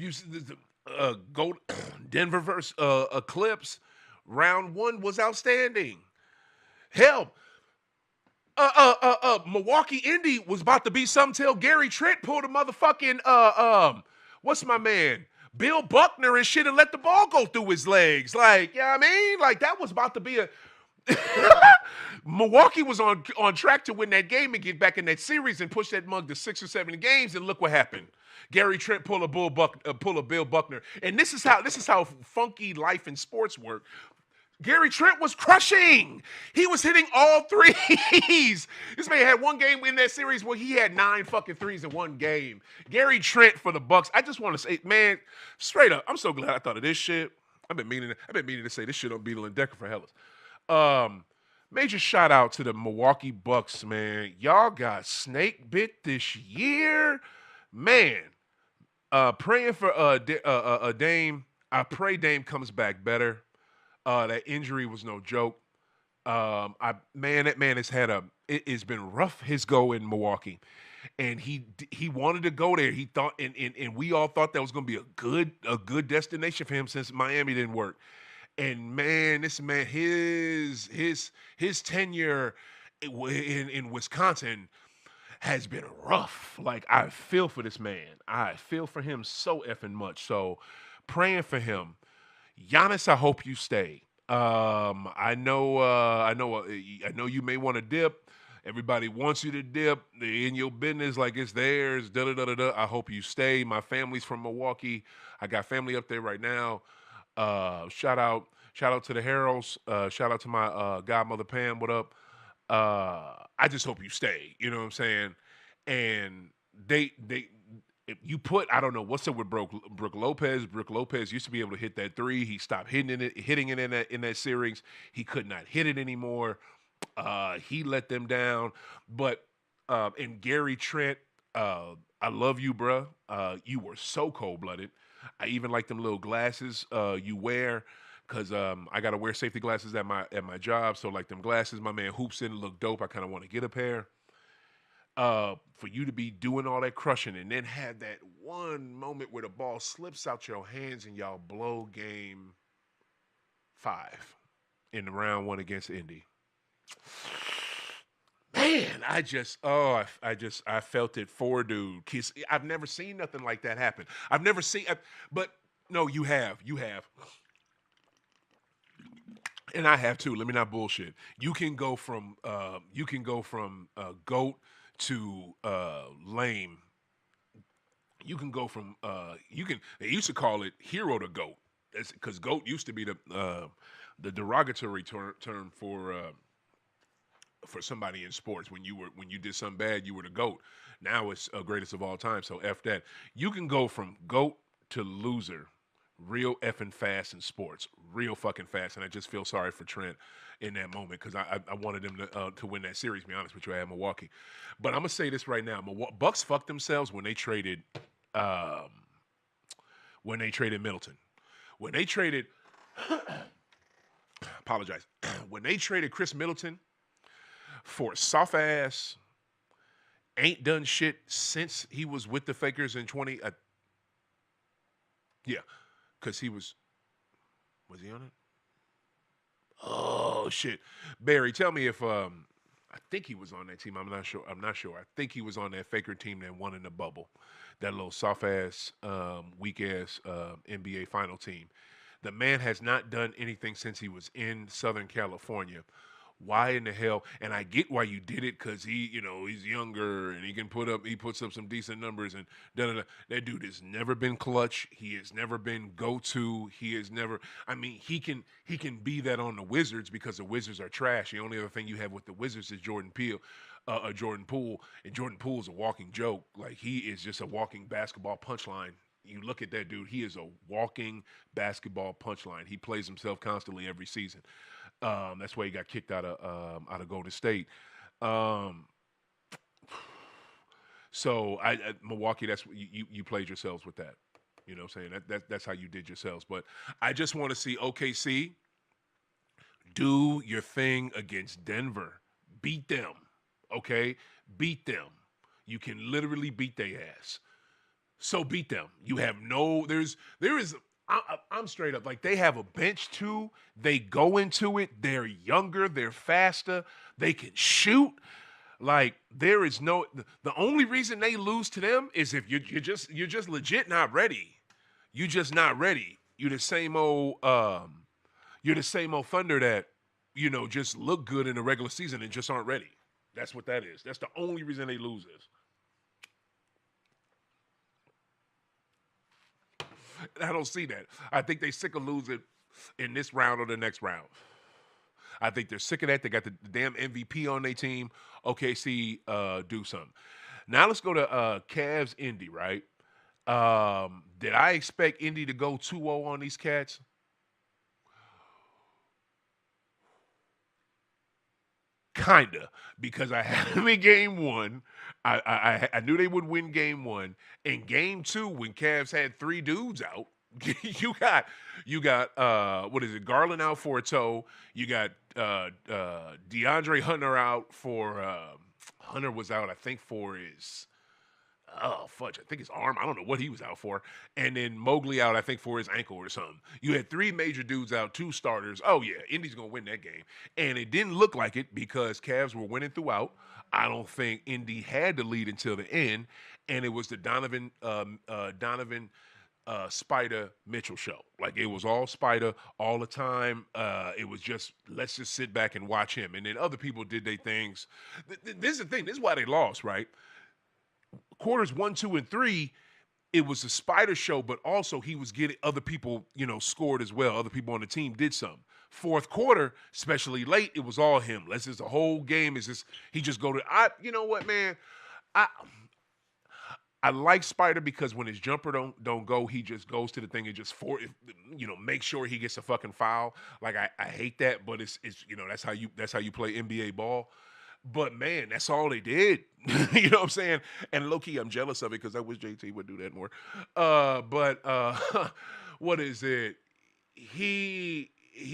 go Denver versus Eclipse. Round 1 was outstanding. Hell, Milwaukee Indy was about to be something till Gary Trent pulled a motherfucking what's my man? Bill Buckner and shit and let the ball go through his legs. Like, you know what I mean? Like, that was about to be a Milwaukee was on track to win that game and get back in that series and push that mug to 6 or 7 games, and look what happened. Gary Trent pull a Bill Buckner. And this is how funky life in sports work. Gary Trent was crushing. He was hitting all threes. This man had one game in that series where he had 9 fucking threes in one game. Gary Trent for the Bucks. I just want to say, man, straight up, I'm so glad I thought of this shit. I've been meaning to say this shit on Beetle and Decker for hellas. Major shout out to the Milwaukee Bucks, man. Y'all got snake bit this year, man. Praying for Dame. I pray Dame comes back better. That injury was no joke. That man has had it's been rough his go in Milwaukee, and he wanted to go there. He thought, and we all thought that was going to be a good destination for him since Miami didn't work. And man, this man, his tenure in Wisconsin has been rough. Like I feel for this man. I feel for him so effing much. So praying for him. Giannis, I hope you stay. I know you may want to dip. Everybody wants you to dip. They're in your business like it's theirs. Da da da da da. I hope you stay. My family's from Milwaukee. I got family up there right now. Shout out to the Heralds. Shout out to my godmother Pam. What up? I just hope you stay. You know what I'm saying? And they if you put I don't know what's up with Brook Lopez. Brook Lopez used to be able to hit that three. He stopped hitting it in that series. He could not hit it anymore. He let them down. But and Gary Trent, I love you, bruh. You were so cold blooded. I even like them little glasses you wear because I gotta wear safety glasses at my job. So like them glasses, my man hoops in look dope. I kind of want to get a pair. For you to be doing all that crushing and then have that one moment where the ball slips out your hands and y'all blow game 5 in the round 1 against Indy. Man, I felt it for dude. I've never seen nothing like that happen. I've never seen, but no, you have, and I have too. Let me not bullshit. You can go from goat to lame. You can go from you can. They used to call it hero to goat. That's because goat used to be the derogatory term for somebody in sports. When you did something bad, you were the goat. Now it's greatest of all time. So f that. You can go from goat to loser real effing fast in sports, real fucking fast. And I just feel sorry for Trent in that moment because I wanted him to win that series. To be honest with you, I had Milwaukee, but I'm gonna say this right now: Bucks fucked themselves um, when they traded Middleton, when they traded. Apologize. When they traded Chris Middleton for soft ass, ain't done shit since he was with the Fakers in 20. Yeah, because was he on it? Oh shit, Barry, tell me if I think he was on that team. I'm not sure. I think he was on that Faker team that won in the bubble, that little soft ass, weak ass NBA final team. The man has not done anything since he was in Southern California. Why in the hell? And I get why you did it because he's younger and he puts up some decent numbers and da da da. That dude has never been clutch. He has never been go to. He has never. I mean, he can be that on the Wizards because the Wizards are trash. The only other thing you have with the Wizards is Jordan Poole, and Jordan Poole is a walking joke. Like he is just a walking basketball punchline. You look at that dude; he is a walking basketball punchline. He plays himself constantly every season. That's why he got kicked out of Golden State. Um, so Milwaukee, that's you played yourselves with that. You know what I'm saying? That's how you did yourselves. But I just want to see OKC do your thing against Denver. Beat them. Okay? Beat them. You can literally beat their ass. So beat them. You have no there is I'm straight up like they have a bench too. They go into it. They're younger. They're faster. They can shoot. Like there is no the only reason they lose to them is if you're just legit not ready. You just not ready. You're the same old Thunder that just look good in the regular season and just aren't ready. That's what that is. That's the only reason they lose is. I don't see that. I think they sick of losing in this round or the next round. I think they're sick of that. They got the damn MVP on their team. OKC, do something. Now let's go to Cavs Indy, right? Did I expect Indy to go 2-0 on these cats? Kinda, because I had them in game one. I knew they would win game one. In game two, when Cavs had 3 dudes out, you got what is it? Garland out for a toe. You got DeAndre Hunter out for Hunter was out, I think, for his oh fudge, I think his arm. I don't know what he was out for. And then Mowgli out, I think, for his ankle or something. You had three major dudes out, two starters. Oh yeah, Indy's gonna win that game. And it didn't look like it because Cavs were winning throughout. I don't think Indy had the lead until the end, and it was the Donovan Spider Mitchell show. Like it was all Spider all the time. It was just let's just sit back and watch him. And then other people did their things. This is the thing. This is why they lost, right? Quarters 1, 2, and 3, it was a Spider show, but also he was getting other people, scored as well. Other people on the team did some. Fourth quarter, especially late, it was all him. Let's just the whole game is just he just go to you know what, man? I I like Spider because when his jumper don't go, he just goes to the thing and just make sure he gets a fucking foul. Like I hate that, but it's that's how you play NBA ball. But man, that's all they did. You know what I'm saying? And low key, I'm jealous of it because I wish JT would do that more. But what is it? He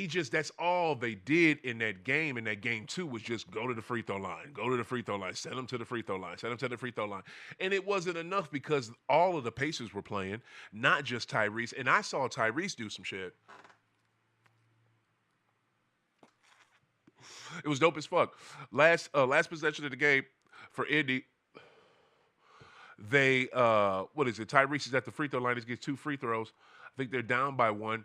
just that's all they did in that game. In that game two was just go to the free throw line, go to the free throw line, send them to the free throw line, send them to the free throw line. And it wasn't enough because all of the Pacers were playing, not just Tyrese. And I saw Tyrese do some shit. It was dope as fuck. Last possession of the game for Indy, they what is it? Tyrese is at the free throw line. He gets two free throws. I think they're down by one.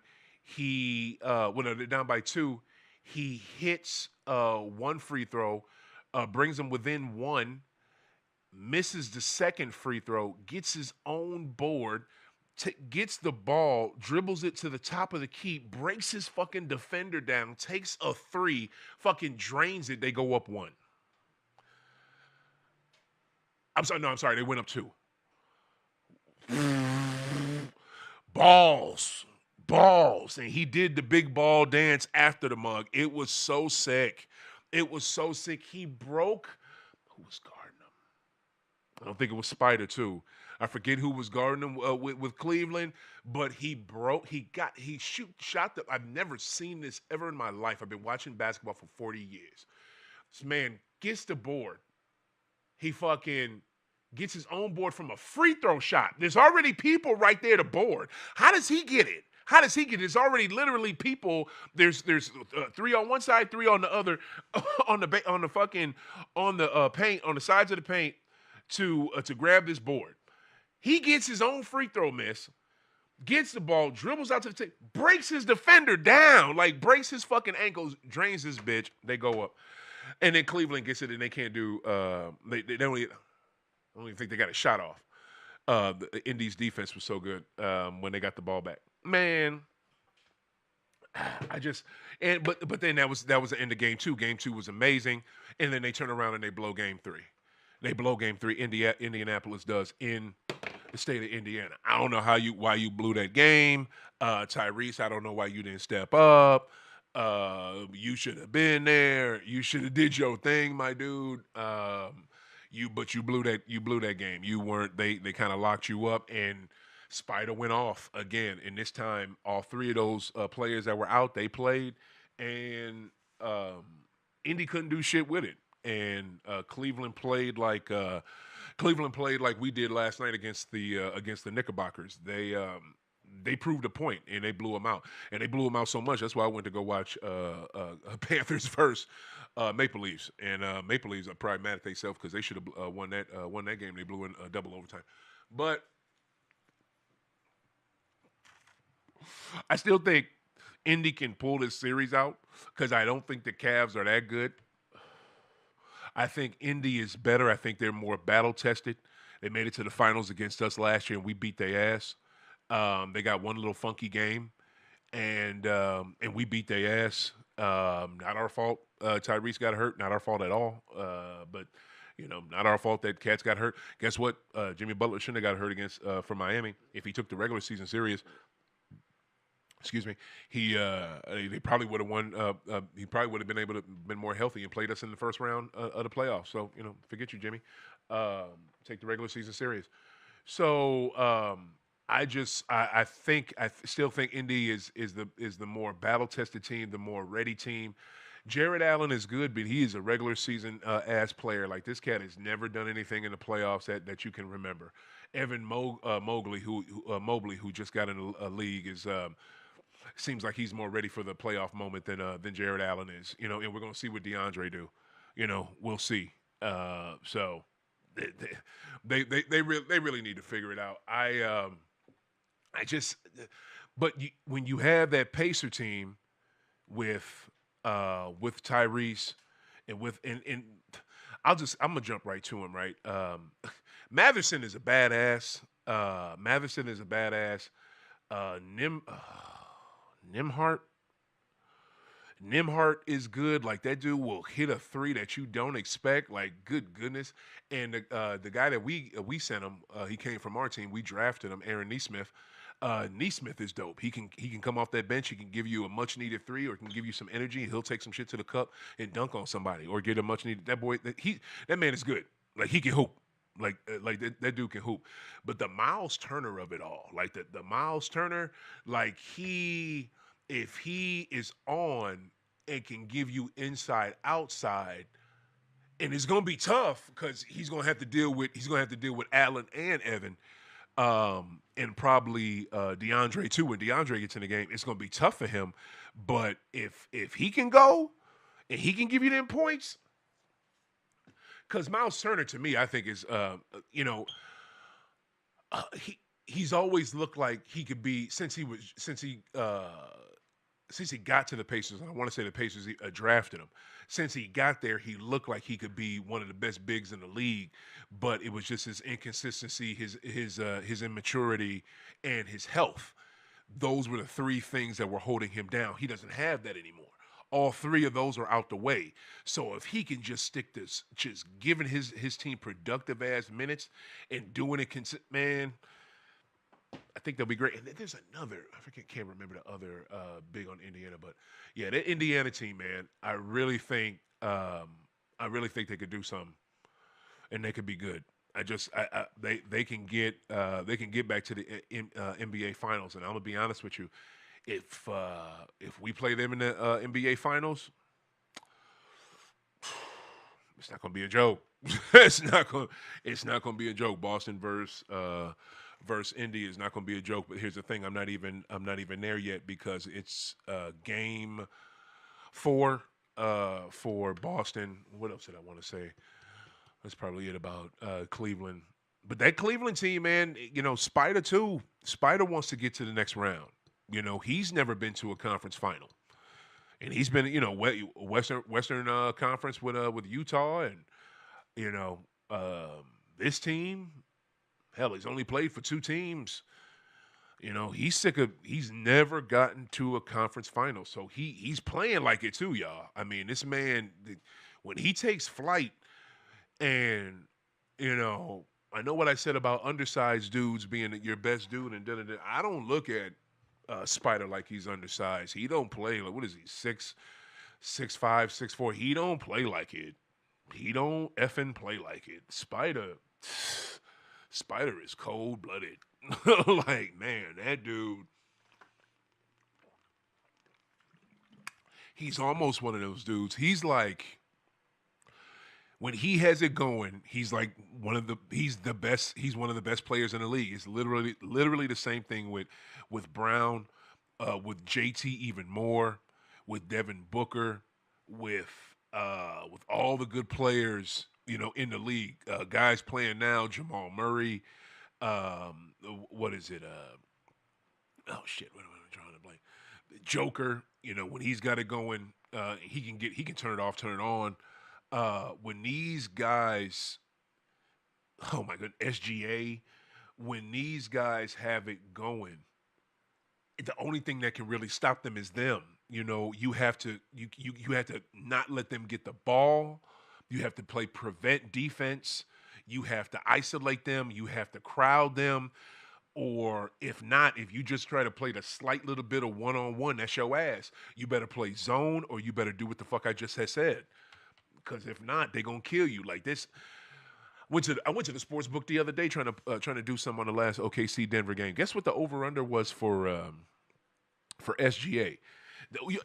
No, they're down by two. He hits one free throw, brings them within one, misses the second free throw, gets his own board, gets the ball, dribbles it to the top of the key, breaks his fucking defender down, takes a three, fucking drains it. They go up one. I'm sorry. No, I'm sorry. They went up two. Balls. And he did the big ball dance after the mug. It was so sick. He broke. Who was guarding him? I don't think it was Spider too. I forget who was guarding him with Cleveland, but shot the. I've never seen this ever in my life. I've been watching basketball for 40 years. This man gets the board. He fucking gets his own board from a free throw shot. There's already people right there to board. How does he get it? There's already literally people. There's three on one side, three on the other, on the paint, on the sides of the paint to grab this board. He gets his own free throw miss, gets the ball, dribbles out to the tape, breaks his defender down, like breaks his fucking ankles, drains this bitch. They go up, and then Cleveland gets it, and they can't do. They don't even think they got a shot off. The Indies defense was so good when they got the ball back. Man, but then that was the end of game two. Game two was amazing, and then they turn around and they blow game three. Indianapolis does in the state of Indiana. I don't know why you blew that game, Tyrese. I don't know why you didn't step up. You should have been there. You should have did your thing, my dude. But you blew that game. You weren't. They kind of locked you up, and Spider went off again. And this time, all three of those players that were out, they played, and Indy couldn't do shit with it. And Cleveland played like we did last night against the Knickerbockers. They proved a point, and they blew them out. And they blew them out so much. That's why I went to go watch Panthers versus Maple Leafs. And Maple Leafs are probably mad at themselves because they should have won that game. They blew in double overtime. But I still think Indy can pull this series out because I don't think the Cavs are that good. I think Indy is better. I think they're more battle-tested. They made it to the finals against us last year, and we beat their ass. They got one little funky game, and we beat their ass. Not our fault. Tyrese got hurt. Not our fault at all. But not our fault that Cats got hurt. Guess what? Jimmy Butler shouldn't have got hurt against for Miami if he took the regular season serious. Excuse me. They probably would have won. He probably would have been able to been more healthy and played us in the first round of the playoffs. So forget you, Jimmy. Take the regular season serious. So still think Indy is the more battle tested team, the more ready team. Jared Allen is good, but he is a regular season ass player. Like this cat has never done anything in the playoffs that you can remember. Mobley, who just got in a league, is seems like he's more ready for the playoff moment than Jared Allen is. And we're gonna see what DeAndre do. We'll see. So they really need to figure it out. I just, but when you have that Pacer team with Tyrese and I'm gonna jump right to him. Right, Matherson is a badass. Matherson is a badass. Nimhart. Nimhart is good. Like that dude will hit a three that you don't expect. Like good goodness. And the guy that we sent him, he came from our team. We drafted him, Aaron Neesmith. Neesmith is dope. He can come off that bench. He can give you a much needed three, or can give you some energy. He'll take some shit to the cup and dunk on somebody, or get a much needed. That man is good. Like he can hoop. Like that dude can hoop. But the Miles Turner of it all, like the Miles Turner, like if he is on and can give you inside outside, and it's gonna be tough because he's gonna have to deal with Allen and Evan, and probably DeAndre too. When DeAndre gets in the game, it's gonna be tough for him. But if he can go and he can give you them points, because Miles Turner to me, I think is he's always looked like he could be since he got to the Pacers. And I want to say the Pacers drafted him. Since he got there, he looked like he could be one of the best bigs in the league. But it was just his inconsistency, his immaturity, and his health. Those were the three things that were holding him down. He doesn't have that anymore. All three of those are out the way. So if he can just stick this, just giving his team productive ass minutes and doing it, man, I think they'll be great. And there's another, can't remember the other big on Indiana, but yeah, that Indiana team, man, I really think they could do something, and they could be good. They can get back to the NBA Finals, and I'm gonna be honest with you, if we play them in the NBA Finals, it's not gonna be a joke. It's not gonna be a joke. Boston versus Indy is not gonna be a joke. But here's the thing: I'm not even there yet, because it's game 4 for Boston. What else did I want to say? That's probably it about Cleveland. But that Cleveland team, man, Spider too. Spider wants to get to the next round. He's never been to a conference final, and he's been, Western Conference with Utah, and this team. Hell, he's only played for 2 teams. He's never gotten to a conference final, so he's playing like it too, y'all. I mean, this man, when he takes flight, and I know what I said about undersized dudes being your best dude, and da-da-da. I don't look at Spider like he's undersized. He don't play like, what is he, 6'5", 6'4". He don't play like it. He don't effing play like it. Spider is cold blooded. Like, man, that dude. He's almost one of those dudes. He's like, when he has it going, he's like he's the best. He's one of the best players in the league. It's literally the same thing with Brown, with JT even more, with Devin Booker, with all the good players in the league. Guys playing now, Jamal Murray. What is it? Oh shit! What am I drawing a blank? Joker. When he's got it going, he can turn it off, turn it on. When these guys, oh my god, SGA, when these guys have it going, the only thing that can really stop them is them. You have to not let them get the ball. You have to play prevent defense. You have to isolate them. You have to crowd them. Or if not, if you just try to play the slight little bit of one-on-one, that's your ass. You better play zone, or you better do what the fuck I just had said. Because if not, they're going to kill you. Like this, I went to the sports book the other day trying to do something on the last OKC Denver game. Guess what the over under was for SGA? The,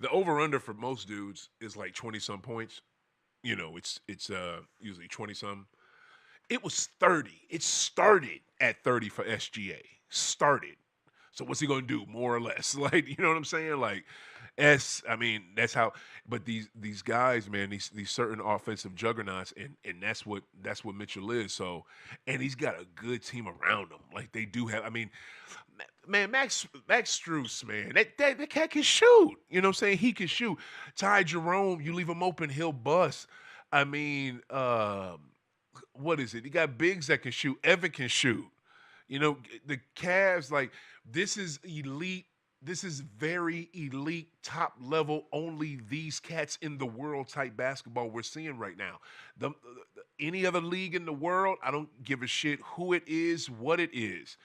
the over under for most dudes is like 20 some points. It's usually 20 some. It was 30. It started at 30 for SGA. Started. So what's he gonna do? More or less, like, you know what I'm saying? Like, I mean, that's how. But these guys, man, these certain offensive juggernauts, and that's what Mitchell is. So, and he's got a good team around him. Like they do have. I mean, man, Max Strus, man, that cat can shoot. You know what I'm saying? He can shoot. Ty Jerome, you leave him open, he'll bust. I mean, what is it? He got bigs that can shoot. Evan can shoot. The Cavs, like, this is elite. This is very elite, top level, only these cats in the world type basketball we're seeing right now. Any other league in the world, I don't give a shit who it is, what it is.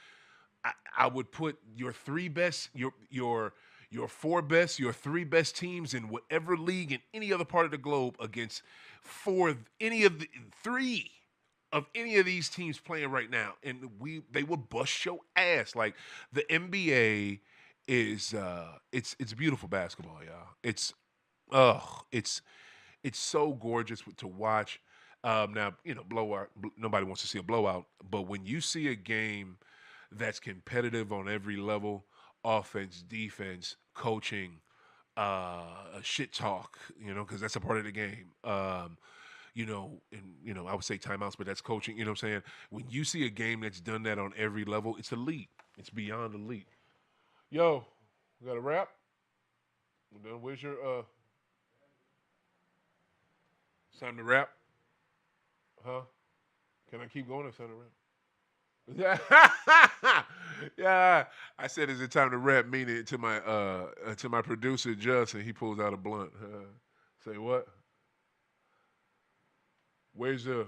I would put your three best, your four best, your three best teams in whatever league in any other part of the globe against any of these teams playing right now, and they would bust your ass. Like, the NBA is it's beautiful basketball, y'all. It's so gorgeous to watch. Now, blowout. Nobody wants to see a blowout, but when you see a game that's competitive on every level, offense, defense, coaching, shit talk, because that's a part of the game. I would say timeouts, but that's coaching. You know what I'm saying? When you see a game that's done that on every level, it's elite. It's beyond elite. Yo, we got a wrap? We're done. Where's your it's time to wrap? Huh? Can I keep going or it's time to wrap? Yeah, I said, is it time to wrap? Meaning to my producer Justin. He pulls out a blunt. Say what? Where's the?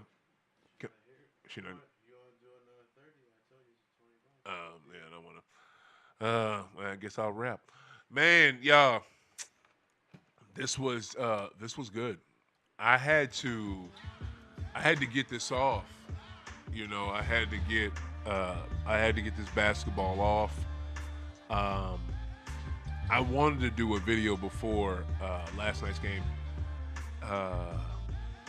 She not. You want to do another 30? I told you it's 25. Man, I don't want to. Well, I guess I'll wrap. Man, y'all, this was good. I had to get this off. I had to get this basketball off. I wanted to do a video before last night's game.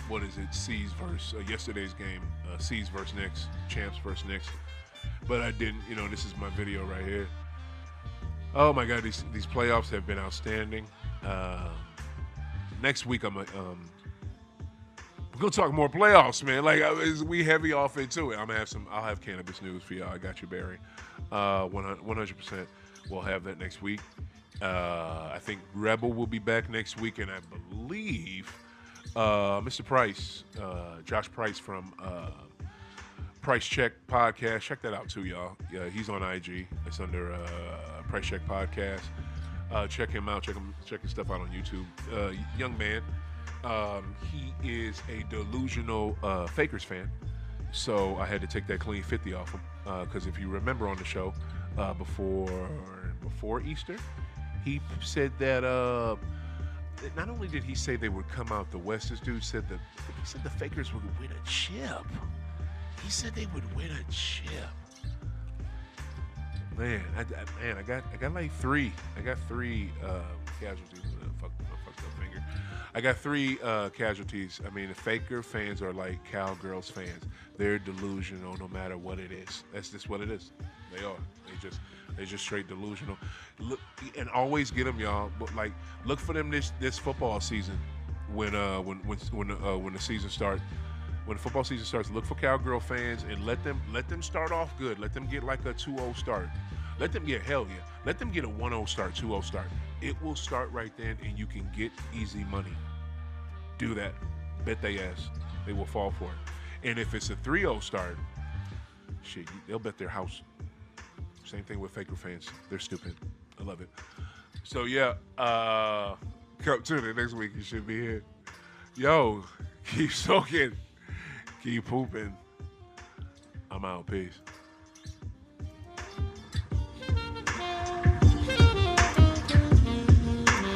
What is it? C's versus yesterday's game. C's versus Knicks. Champs versus Knicks. But I didn't. This is my video right here. Oh my God, these playoffs have been outstanding. Next week we're gonna talk more playoffs, man. Like, we heavy off into it. I'll have cannabis news for y'all. I got you, Barry. 100%. We'll have that next week. I think Rebel will be back next week, and I believe Mr. Price, Josh Price from Price Check Podcast. Check that out too, y'all. Yeah, he's on IG. It's under Price Check Podcast. Check him out. Check his stuff out on YouTube. Young man. He is a delusional Fakers fan, so I had to take that clean 50 off him. Because if you remember on the show, before Easter, he said that not only did he say they would come out the West, this dude said the Fakers would win a chip. He said they would win a chip. Man, I got like three. I got three casualties. Fucked up finger. I got three casualties. I mean, the Faker fans are like Cowgirls fans. They're delusional no matter what it is. That's just what it is. They are. They just straight delusional. Look, and always get them, y'all. But like, look for them this football season when the season starts. When the football season starts, look for Cowgirl fans and let them start off good. Let them get like a 2-0 start. Let them get Let them get a 1-0 start, 2-0 start. It will start right then, and you can get easy money. Do that. Bet they ass. They will fall for it. And if it's a 3-0 start, shit, they'll bet their house. Same thing with Faker fans. They're stupid. I love it. So yeah, come tune in next week. You should be here. Yo, keep soaking. Keep pooping. I'm out. Peace.